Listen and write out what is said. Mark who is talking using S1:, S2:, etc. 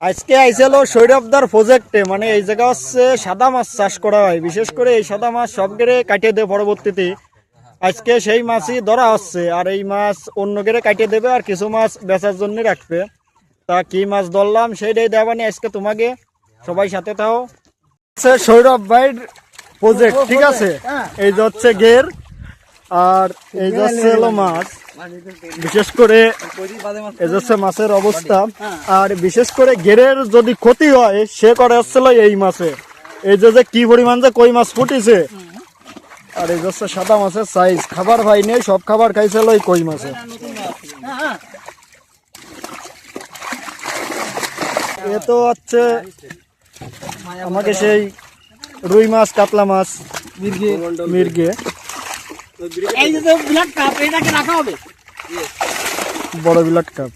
S1: আজকে আইছিল সৌরভদার প্রজেক্টে, মানে এই জায়গা হচ্ছে সাদা মাছ চাষ করা হয়, বিশেষ করে এই সাদা মাছ সব গেড়ে কাটিয়ে দেয় পরবর্তীতে। আজকে সেই মাছই ধরা হচ্ছে, আর এই মাছ অন্য গেড়ে কাটিয়ে দেবে আর কিছু মাছ বেচার জন্য রাখবে। তা কি মাছ ধরলাম সেইটাই দেবানি আজকে তোমাকে, সবাই সাথে থাও। সৌরভ ভাইয়ের প্রজেক্ট, ঠিক আছে। এই যে হচ্ছে গের, আর এই যে হচ্ছে হলো মাছ। বিশেষ করে এই যে হচ্ছে মাছের অবস্থা, আর বিশেষ করে গেরের যদি ক্ষতি হয় সে করে হচ্ছিল এই মাছে। এই যে কি পরিমাণ যে কই মাছ ফুটিছে, আর এই যে হচ্ছে সাদা মাছের সাইজ। খাবার ভাই নেই, সব খাবার খাইছিল এই কই মাছে। এ তো হচ্ছে আমাকে সেই রুই মাছ, কাতলা মাছ, মির্গে।
S2: এই যে ব্লাড কাপ এটাকে রাখা হবে,
S1: বড় বিলাট কাপ।